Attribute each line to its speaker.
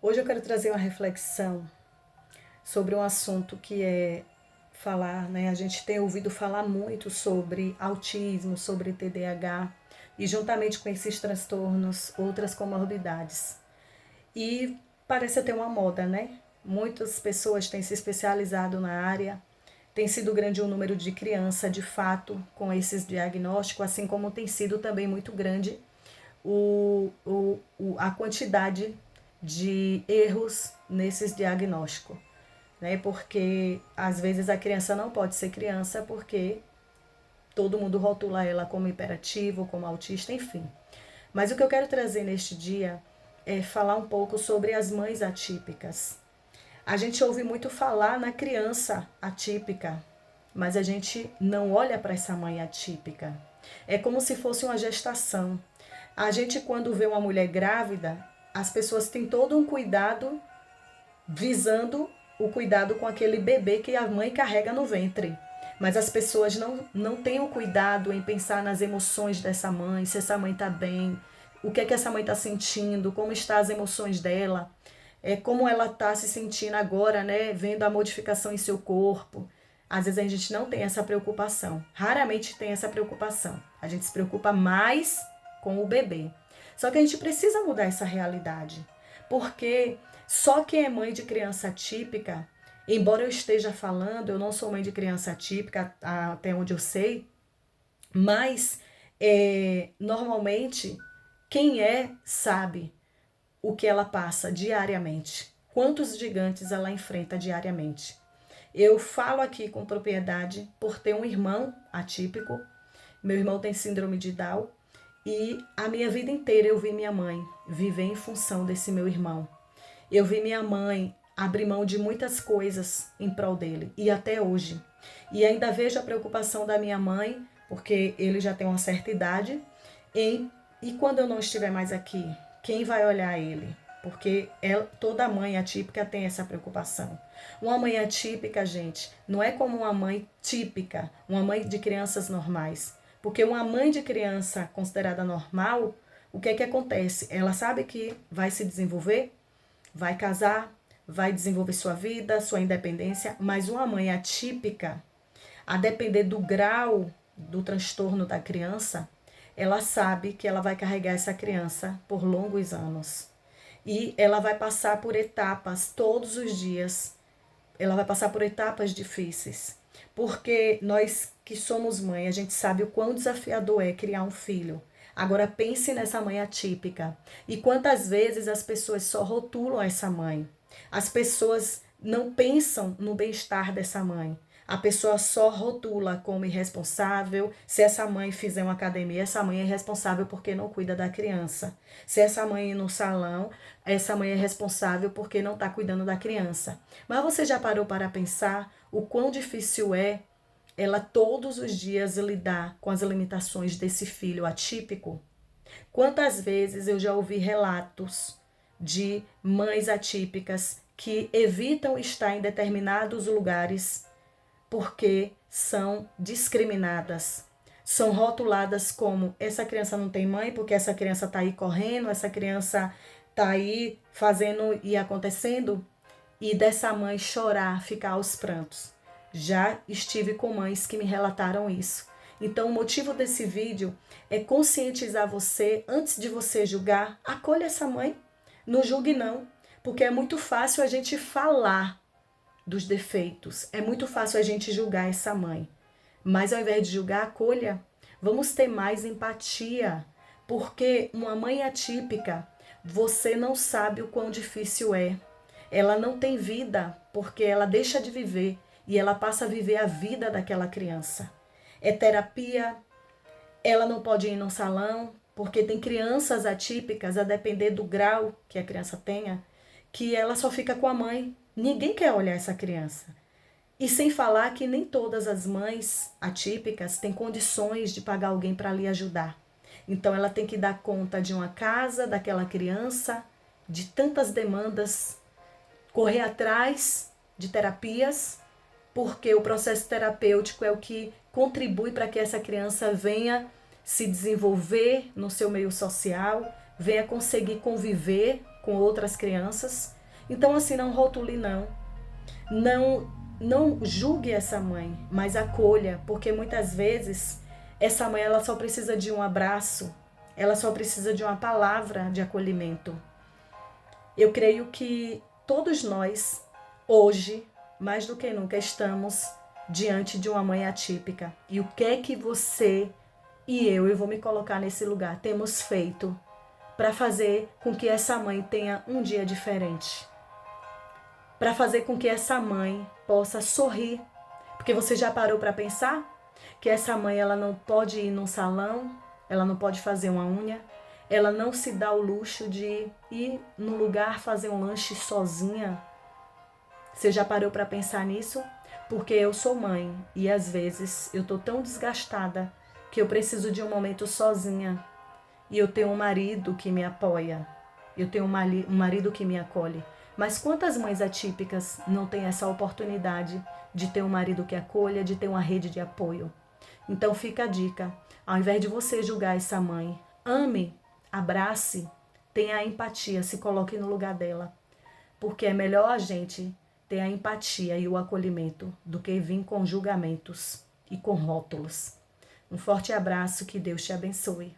Speaker 1: Hoje eu quero trazer uma reflexão sobre um assunto que é falar, né? A gente tem ouvido falar muito sobre autismo, sobre TDAH e juntamente com esses transtornos, outras comorbidades. E parece ter uma moda, né? Muitas pessoas têm se especializado na área, tem sido grande o número de crianças, de fato, com esses diagnósticos, assim como tem sido também muito grande a quantidade de erros nesses diagnósticos, né? Porque às vezes a criança não pode ser criança porque todo mundo rotula ela como hiperativo, como autista, enfim. Mas o que eu quero trazer neste dia é falar um pouco sobre as mães atípicas. A gente ouve muito falar na criança atípica, mas a gente não olha para essa mãe atípica. É como se fosse uma gestação. A gente, quando vê uma mulher grávida, as pessoas têm todo um cuidado visando o cuidado com aquele bebê que a mãe carrega no ventre. Mas as pessoas não têm o cuidado em pensar nas emoções dessa mãe, se essa mãe está bem, o que é que essa mãe está sentindo, como estão as emoções dela, como ela está se sentindo agora, né, vendo a modificação em seu corpo. Às vezes a gente não tem essa preocupação, raramente tem essa preocupação. A gente se preocupa mais com o bebê. Só que a gente precisa mudar essa realidade, porque só quem é mãe de criança atípica, embora eu esteja falando, eu não sou mãe de criança atípica, até onde eu sei, mas normalmente quem sabe o que ela passa diariamente, quantos gigantes ela enfrenta diariamente. Eu falo aqui com propriedade por ter um irmão atípico, meu irmão tem síndrome de Down, e a minha vida inteira eu vi minha mãe viver em função desse meu irmão. Eu vi minha mãe abrir mão de muitas coisas em prol dele, e até hoje. E ainda vejo a preocupação da minha mãe, porque ele já tem uma certa idade, e quando eu não estiver mais aqui, quem vai olhar ele? Porque toda mãe atípica tem essa preocupação. Uma mãe atípica, gente, não é como uma mãe típica, uma mãe de crianças normais. Porque uma mãe de criança considerada normal, o que é que acontece? Ela sabe que vai se desenvolver, vai casar, vai desenvolver sua vida, sua independência, mas uma mãe atípica, a depender do grau do transtorno da criança, ela sabe que ela vai carregar essa criança por longos anos. E ela vai passar por etapas todos os dias. Ela vai passar por etapas difíceis. Porque nós que somos mãe, a gente sabe o quão desafiador é criar um filho. Agora pense nessa mãe atípica. E quantas vezes as pessoas só rotulam essa mãe. As pessoas não pensam no bem-estar dessa mãe. A pessoa só rotula como irresponsável. Se essa mãe fizer uma academia, essa mãe é responsável porque não cuida da criança. Se essa mãe ir no salão, essa mãe é responsável porque não está cuidando da criança. Mas você já parou para pensar o quão difícil é ela todos os dias lidar com as limitações desse filho atípico? Quantas vezes eu já ouvi relatos de mães atípicas que evitam estar em determinados lugares porque são discriminadas. São rotuladas como essa criança não tem mãe porque essa criança está aí correndo, essa criança está aí fazendo e acontecendo, e dessa mãe chorar, ficar aos prantos. Já estive com mães que me relataram isso. Então, o motivo desse vídeo é conscientizar você, antes de você julgar, acolha essa mãe, não julgue não, porque é muito fácil a gente falar dos defeitos, é muito fácil a gente julgar essa mãe, mas ao invés de julgar, acolha. Vamos ter mais empatia, porque uma mãe atípica, você não sabe o quão difícil é. Ela não tem vida porque ela deixa de viver e ela passa a viver a vida daquela criança. É terapia, ela não pode ir no salão, porque tem crianças atípicas, a depender do grau que a criança tenha, que ela só fica com a mãe. Ninguém quer olhar essa criança. E sem falar que nem todas as mães atípicas têm condições de pagar alguém para lhe ajudar. Então ela tem que dar conta de uma casa, daquela criança, de tantas demandas, correr atrás de terapias, porque o processo terapêutico é o que contribui para que essa criança venha se desenvolver no seu meio social, venha conseguir conviver com outras crianças. Então, assim, não rotule, não. Não julgue essa mãe, mas acolha, porque muitas vezes essa mãe ela só precisa de um abraço, ela só precisa de uma palavra de acolhimento. Eu creio que todos nós, hoje, mais do que nunca, estamos diante de uma mãe atípica. E o que é que você e eu vou me colocar nesse lugar, temos feito para fazer com que essa mãe tenha um dia diferente? Para fazer com que essa mãe possa sorrir. Porque você já parou para pensar que essa mãe ela não pode ir num salão, ela não pode fazer uma unha, ela não se dá o luxo de ir no lugar fazer um lanche sozinha. Você já parou para pensar nisso? Porque eu sou mãe e às vezes eu tô tão desgastada que eu preciso de um momento sozinha. E eu tenho um marido que me apoia, eu tenho um marido que me acolhe. Mas quantas mães atípicas não têm essa oportunidade de ter um marido que acolha, de ter uma rede de apoio? Então fica a dica, ao invés de você julgar essa mãe, ame, abrace, tenha a empatia, se coloque no lugar dela. Porque é melhor a gente ter a empatia e o acolhimento do que vir com julgamentos e com rótulos. Um forte abraço, que Deus te abençoe.